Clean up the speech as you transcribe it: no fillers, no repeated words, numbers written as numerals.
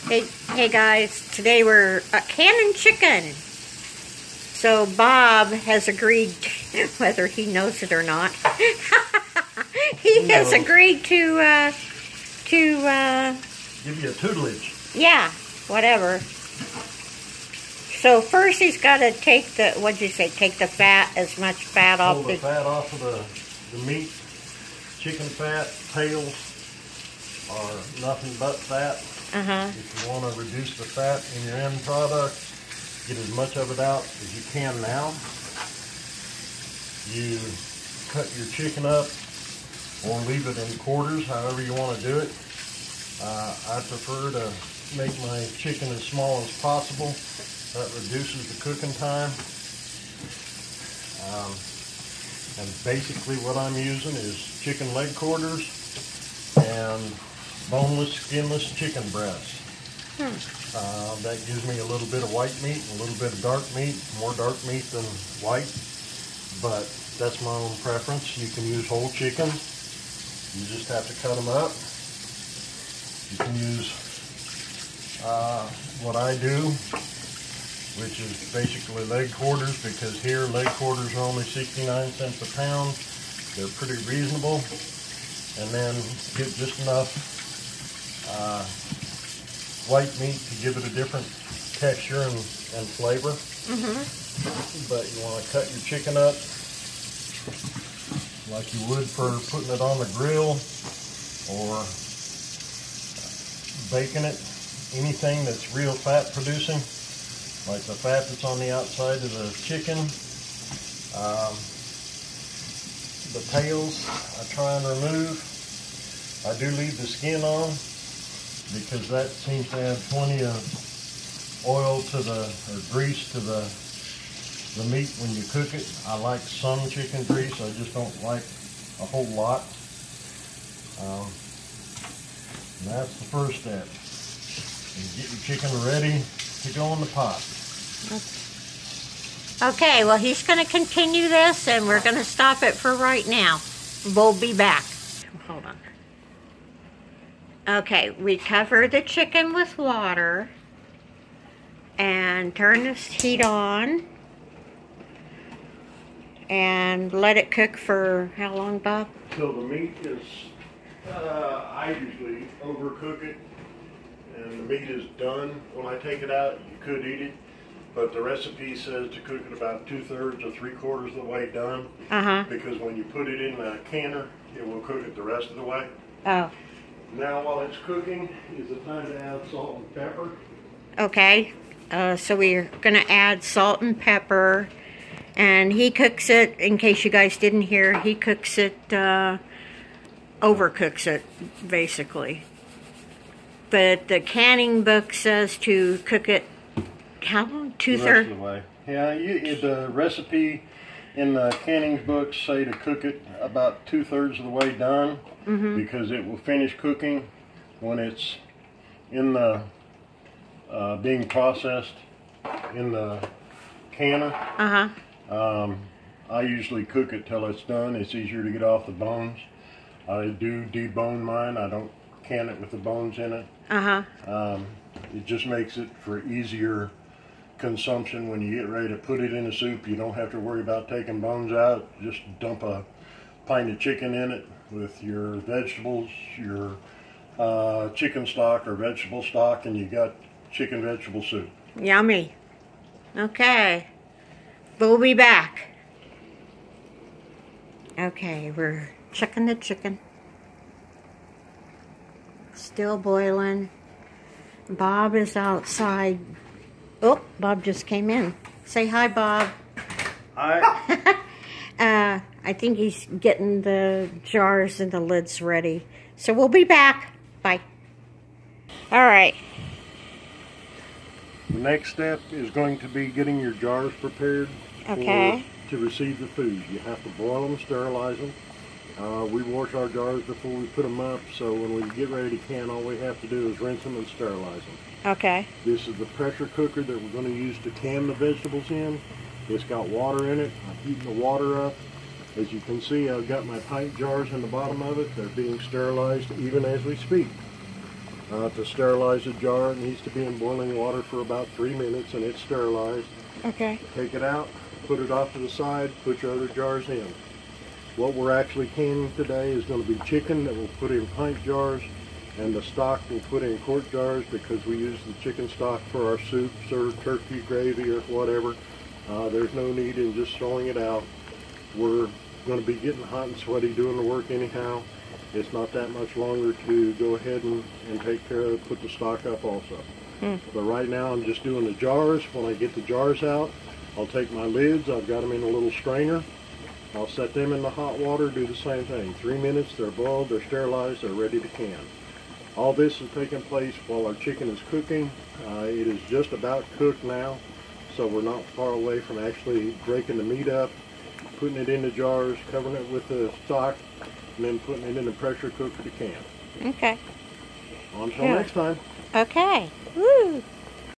Hey guys, today we're canning chicken. So Bob has agreed, whether he knows it or not, he has agreed to give you a tutelage. Yeah, whatever. So first he's got to take the, what'd you say, take the fat, as much fat off the fat off of the meat. Chicken fat, tails are nothing but fat. If you want to reduce the fat in your end product, get as much of it out as you can now. You cut your chicken up or leave it in quarters, however you want to do it. I prefer to make my chicken as small as possible. That reduces the cooking time. And basically what I'm using is chicken leg quarters and boneless, skinless chicken breasts. That gives me a little bit of white meat and a little bit of dark meat, more dark meat than white, but that's my own preference. You can use whole chicken. You just have to cut them up. You can use what I do, which is basically leg quarters, because here leg quarters are only 69 cents a pound. They're pretty reasonable. And then get just enough white meat to give it a different texture and flavor. But you want to cut your chicken up like you would for putting it on the grill or baking it. Anything that's real fat producing, like the fat that's on the outside of the chicken. The tails I try and remove. I do leave the skin on because that seems to add plenty of oil to or grease to the meat when you cook it. I like some chicken grease, I just don't like a whole lot. And that's the first step. And get your chicken ready to go in the pot. Okay, well he's going to continue this and we're going to stop it for right now. We'll be back. Hold on. Okay, we cover the chicken with water and turn this heat on and let it cook for how long, Bob? Till the meat is, I usually overcook it and the meat is done. When I take it out, you could eat it, but the recipe says to cook it about 2/3 or 3/4 of the way done. Because when you put it in a canner, it will cook it the rest of the way. Oh. Now while it's cooking is the time to add salt and pepper. Okay, so we're going to add salt and pepper, and he cooks it, in case you guys didn't hear, he cooks it, overcooks it, basically. But the canning book says to cook it, how long? 2/3? The rest of the way. Yeah, the recipe in the canning book say to cook it about 2/3 of the way done, because it will finish cooking when it's in the being processed in the canner. I usually cook it till it's done. It's easier to get off the bones. I do debone mine. I don't can it with the bones in it. It just makes it for easier consumption. When you get ready to put it in a soup, you don't have to worry about taking bones out. Just dump a pint of chicken in it with your vegetables, your chicken stock or vegetable stock, and you got chicken vegetable soup. Yummy. Okay, we'll be back. Okay, we're checking the chicken. Still boiling. Bob is outside. Oh, Bob just came in. Say hi, Bob. Hi. I think he's getting the jars and the lids ready. So we'll be back. Bye. All right. The next step is going to be getting your jars prepared to receive the food. You have to boil them, sterilize them. We wash our jars before we put them up, so when we get ready to can, all we have to do is rinse them and sterilize them. Okay. This is the pressure cooker that we're going to use to can the vegetables in. It's got water in it. I'm heating the water up. As you can see, I've got my pint jars in the bottom of it. They're being sterilized even as we speak. To sterilize a jar, it needs to be in boiling water for about 3 minutes and it's sterilized. Okay. Take it out, put it off to the side, put your other jars in. What we're actually canning today is going to be chicken that we'll put in pint jars, and the stock we'll put in quart jars because we use the chicken stock for our soups or turkey gravy or whatever. There's no need in just throwing it out. We're going to be getting hot and sweaty doing the work anyhow. It's not that much longer to go ahead and take care of, put the stock up also. But right now I'm just doing the jars. When I get the jars out, I'll take my lids, I've got them in a little strainer. I'll set them in the hot water, do the same thing. 3 minutes, they're boiled, they're sterilized, they're ready to can. All this is taking place while our chicken is cooking. It is just about cooked now, so we're not far away from actually breaking the meat up, putting it in the jars, covering it with the stock, and then putting it in the pressure cooker to can. Okay. Until next time. Okay. Woo.